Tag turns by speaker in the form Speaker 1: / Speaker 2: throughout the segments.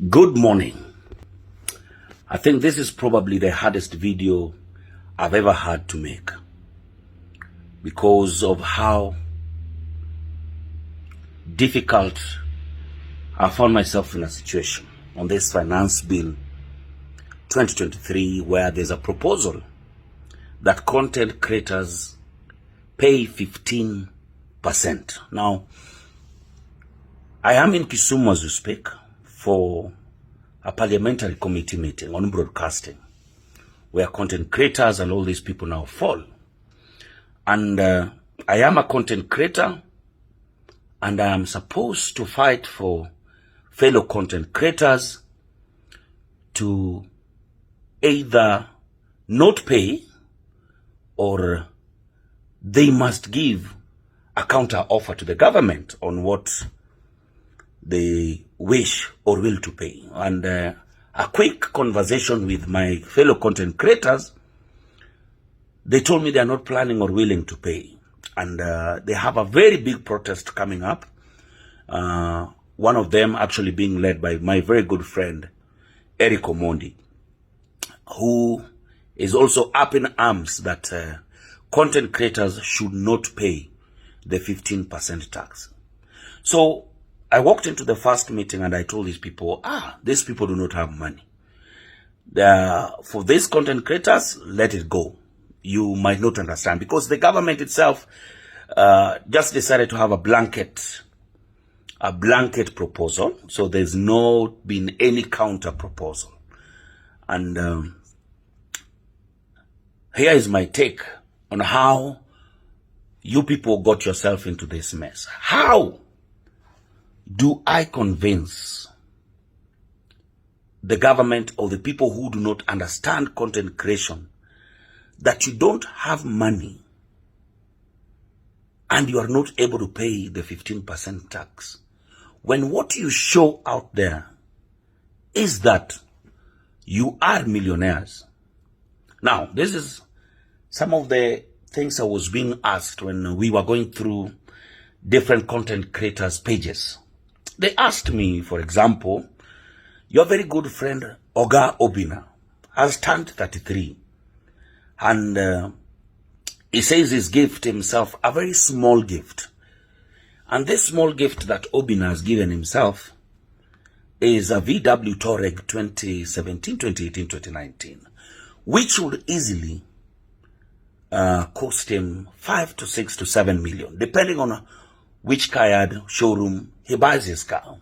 Speaker 1: Good morning. I think this is probably the hardest video I've ever had to make because of how difficult I found myself in a situation on this finance bill 2023 where there's a proposal that content creators pay 15%. Now, I am in Kisumu as we speak for a parliamentary committee meeting on broadcasting where content creators and all these people now fall. And I am a content creator and I am supposed to fight for fellow content creators to either not pay or they must give a counter offer to the government on what they wish or will to pay. And a quick conversation with my fellow content creators, they told me they are not planning or willing to pay. And they have a very big protest coming up. One of them actually being led by my very good friend, Eric Omondi, who is also up in arms that content creators should not pay the 15% tax. So I walked into the first meeting and I told these people, these people do not have money. For these content creators, let it go. You might not understand because the government itself just decided to have a blanket proposal. So there's not been any counter proposal. And here is my take on how you people got yourself into this mess. How do I convince the government or the people who do not understand content creation that you don't have money and you are not able to pay the 15% tax when what you show out there is that you are millionaires? Now, this is some of the things I was being asked when we were going through different content creators' pages. They asked me, for example, your very good friend Oga Obina has turned 33 and he says he's gifted himself a very small gift. And this small gift that Obina has given himself is a VW Touareg 2017, 2018, 2019, which would easily cost him 5 to 6 to 7 million, depending on which car showroom he buys his car.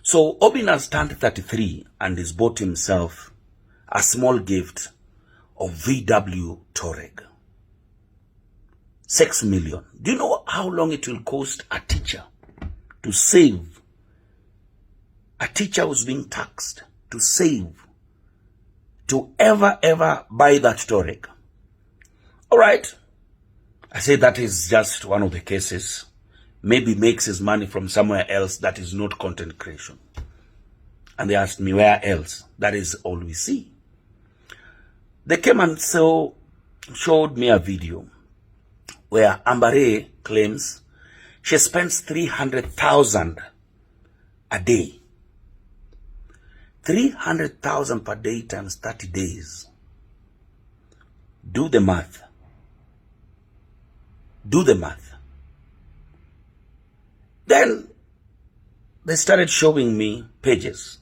Speaker 1: So Obina has turned 33 and he's bought himself a small gift of VW Touareg. 6 million. Do you know how long it will cost a teacher to save? A teacher who's being taxed to save to ever buy that Touareg. All right. I say that is just one of the cases. Maybe makes his money from somewhere else that is not content creation. And they asked me, where else? That is all we see. They came and showed me a video where Ambare claims she spends 300,000 a day. 300,000 per day times 30 days. Do the math. Do the math. Then they started showing me pages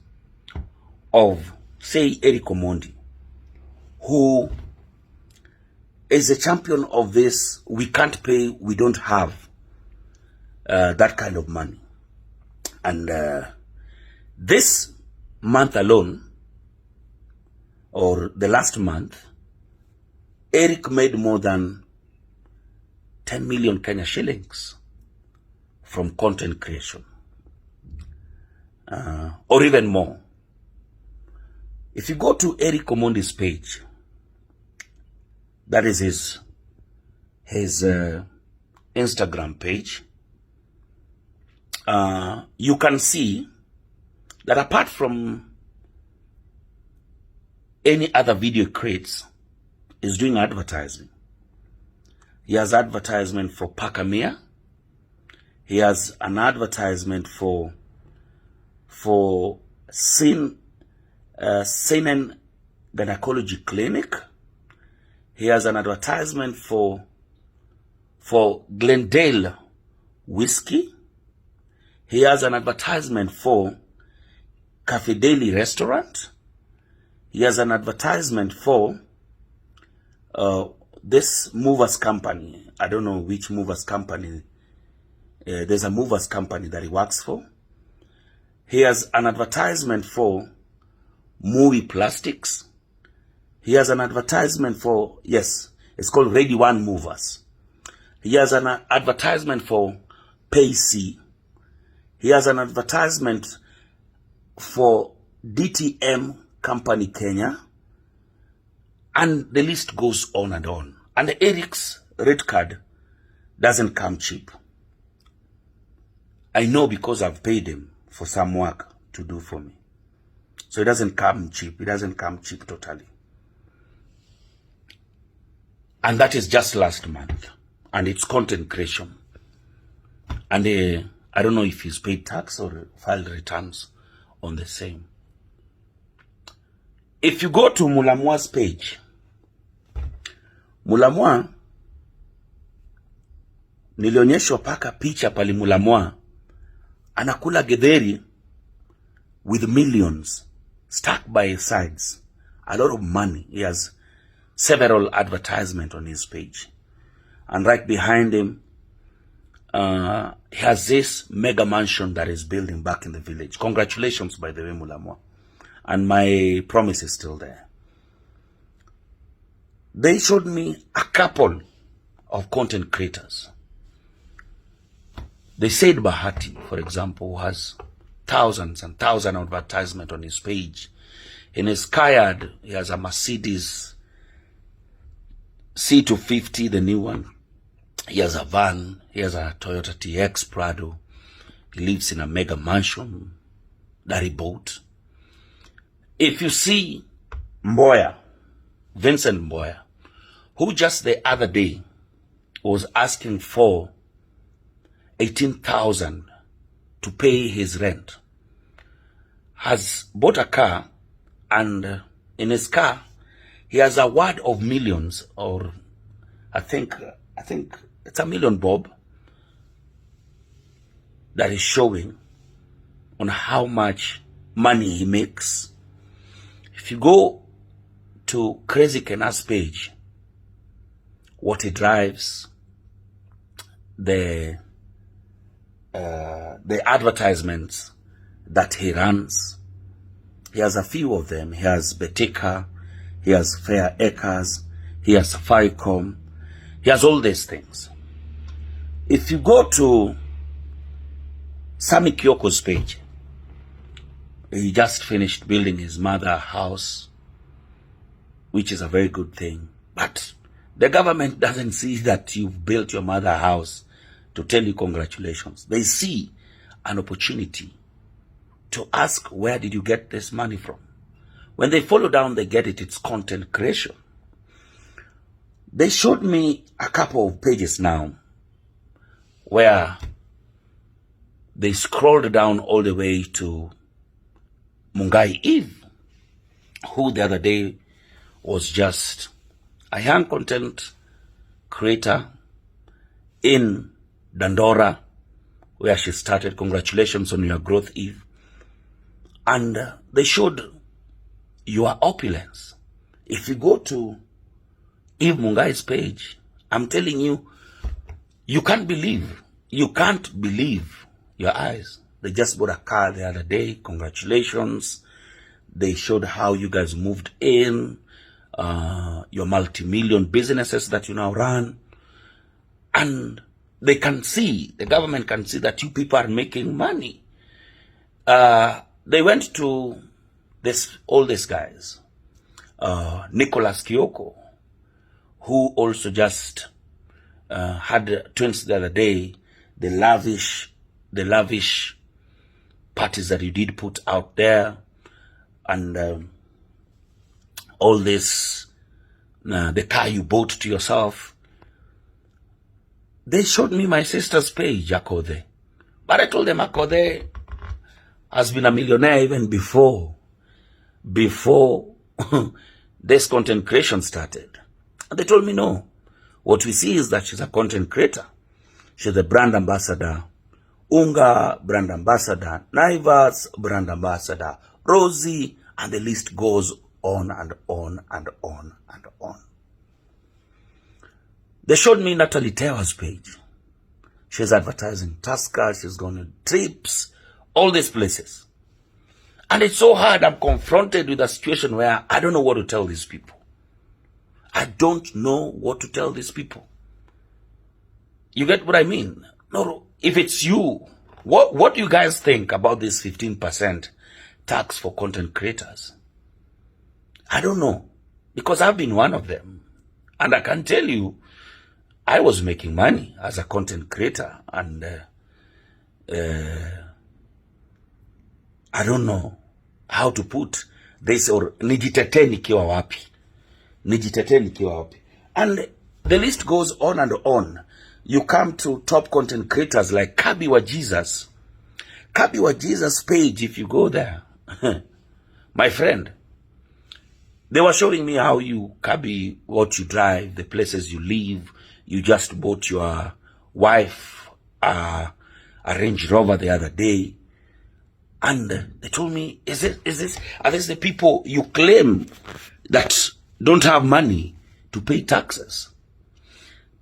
Speaker 1: of, say, Eric Omondi, who is a champion of this, we can't pay, we don't have that kind of money. And this month alone, or the last month, Eric made more than 10 million Kenya shillings from content creation, or even more. If you go to Eric Omondi's page, that is his Instagram page, you can see that apart from any other video he creates, is doing advertising. He has advertisement for Pakamia. He has an advertisement for Seinen Gynecology Clinic. He has an advertisement for Glendale Whiskey. He has an advertisement for Cafe Daily Restaurant. He has an advertisement for this movers company. I don't know which movers company. There's a movers company that he works for. He has an advertisement for Movie Plastics. He has an advertisement for, yes, it's called Ready One Movers. He has an advertisement for Payc. He has an advertisement for DTM Company Kenya. And the list goes on and on. And Eric's red card doesn't come cheap. I know because I've paid him for some work to do for me. So it doesn't come cheap. It doesn't come cheap totally. And that is just last month. And it's content creation. And I don't know if he's paid tax or filed returns on the same. If you go to Mulamwa's page, Mulamwa, nilionyeshwa paka picha pali Mulamwa anakula getheri with millions stuck by his sides. A lot of money. He has several advertisements on his page. And right behind him, he has this mega mansion that is building back in the village. Congratulations, by the way, Mulamwa. And my promise is still there. They showed me a couple of content creators. They said Bahati, for example, who has thousands and thousands of advertisements on his page. In his car yard, he has a Mercedes C250, the new one. He has a van. He has a Toyota TX Prado. He lives in a mega mansion that he bought. If you see Mboya, Vincent Mboya, who just the other day was asking for 18,000 to pay his rent, has bought a car, and in his car he has a word of millions, or I think it's $1 million bob, that is showing on how much money he makes. If you go to Crazy Kena's page, what he drives, the advertisements that he runs, he has a few of them. He has Betika, he has Fair Acres, he has Safaricom, he has all these things. If you go to Sami Kyoko's page, he just finished building his mother a house, which is a very good thing. But the government doesn't see that you've built your mother a house to tell you congratulations. They see an opportunity to ask, where did you get this money from? When they follow down, they get it. It's content creation. They showed me a couple of pages now where they scrolled down all the way to Mungai Eve, who the other day was just a young content creator in Dandora, where she started. Congratulations on your growth, Eve. And they showed your opulence. If you go to Eve Mungai's page, I'm telling you, you can't believe your eyes. They just bought a car the other day. Congratulations. They showed how you guys moved in, your multi-million businesses that you now run. And they can see, the government can see that you people are making money. They went to all these guys, Nicholas Kioko, who also just had twins the other day, the lavish parties that you did put out there, and all this, the car you bought to yourself. They showed me my sister's page, Akode. But I told them, Akode, has been a millionaire even before this content creation started. And they told me, no. What we see is that she's a content creator. She's a brand ambassador. Unga, brand ambassador. Naivas, brand ambassador. Rosie, and the list goes on and on and on and on. They showed me Natalie Tewa's page. She's advertising Tusker. She's gone on trips, all these places. And it's so hard. I'm confronted with a situation where I don't know what to tell these people. I don't know what to tell these people. You get what I mean? No, if it's you, what do you guys think about this 15% tax for content creators? I don't know, because I've been one of them. And I can tell you, I was making money as a content creator, and I don't know how to put this, or nijitetee nikiwa wapi. Nijitetee nikiwa wapi. And the list goes on and on. You come to top content creators like Kabi wa Jesus. Kabi wa Jesus page, if you go there, my friend, they were showing me how you, Kabi, what you drive, the places you live. You just bought your wife a Range Rover the other day. And they told me, are these the people you claim that don't have money to pay taxes?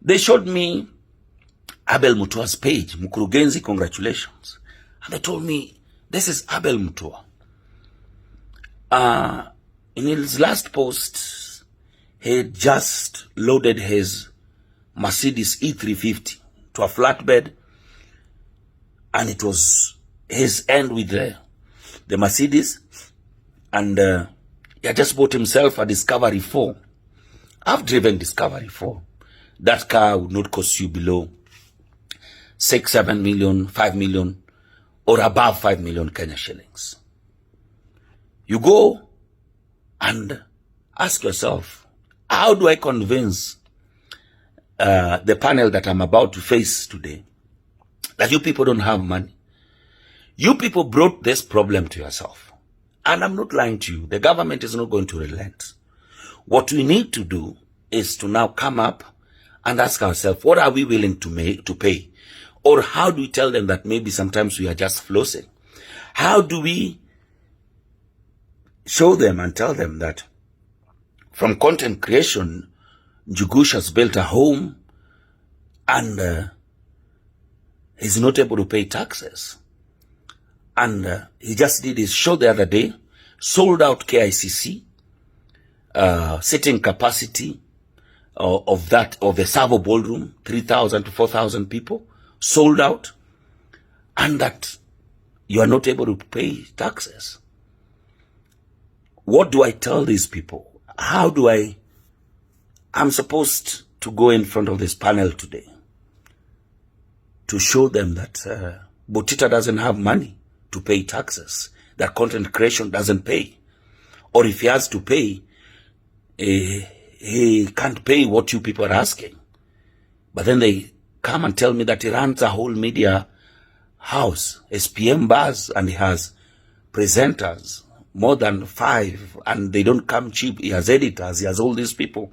Speaker 1: They showed me Abel Mutua's page. Mkurugenzi, congratulations. And they told me, this is Abel Mutua. In his last post, he just loaded his Mercedes E350 to a flatbed, and it was his end with the Mercedes, and he had just bought himself a Discovery 4. I've driven Discovery 4. That car would not cost you below 6, 7 million, 5 million, or above 5 million Kenya shillings. You go and ask yourself, how do I convince the panel that I'm about to face today that you people don't have money? You people brought this problem to yourself. And I'm not lying to you. The government is not going to relent. What we need to do is to now come up and ask ourselves, what are we willing to pay? Or how do we tell them that maybe sometimes we are just flossing? How do we show them and tell them that from content creation, Njugush has built a home and he's not able to pay taxes? And he just did his show the other day, sold out KICC, sitting capacity of the Savo Ballroom, 3,000 to 4,000 people, sold out, and that you are not able to pay taxes. What do I tell these people? How do I'm supposed to go in front of this panel today to show them that Botita doesn't have money to pay taxes, that content creation doesn't pay. Or if he has to pay, he can't pay what you people are asking. But then they come and tell me that he runs a whole media house, SPM bars, and he has presenters, more than 5, and they don't come cheap. He has editors, he has all these people.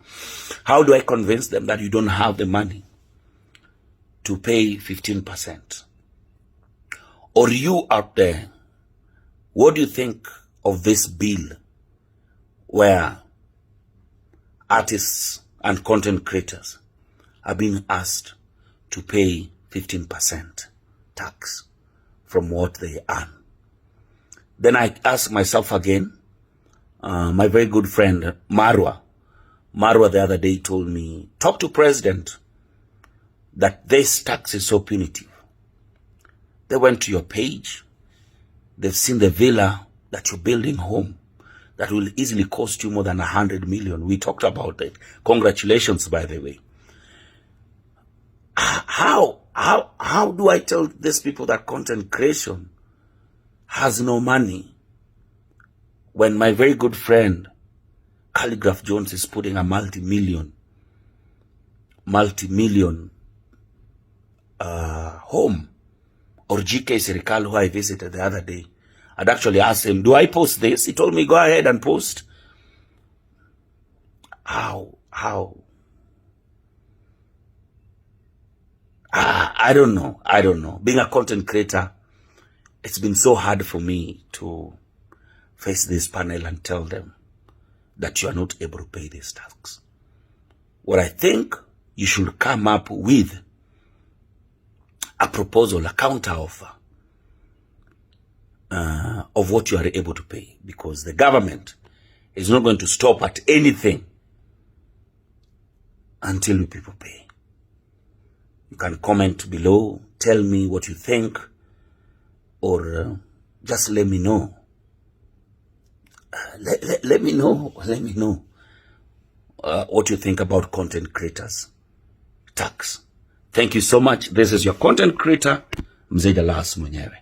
Speaker 1: How do I convince them that you don't have the money to pay 15%? Or you out there, what do you think of this bill where artists and content creators are being asked to pay 15% tax from what they earn? Then I ask myself again, my very good friend Marwa the other day told me, talk to president that this tax is so punitive. They went to your page, they've seen the villa that you're building home that will easily cost you more than 100 million. We talked about it. Congratulations, by the way. How do I tell these people that content creation has no money when my very good friend Calligraph Jones is putting a multi-million home? Or GK Serikal, who I visited the other day, I'd actually asked him, do I post this? He told me, go ahead and post. How? I don't know. Being a content creator, it's been so hard for me to face this panel and tell them that you are not able to pay this tax. What I think you should come up with a proposal, a counter offer of what you are able to pay, because the government is not going to stop at anything until you people pay. You can comment below, tell me what you think, or just let me know. Let me know what you think about content creators tax. Thank you so much. This is your content creator, Mzee Jalas mwenyewe.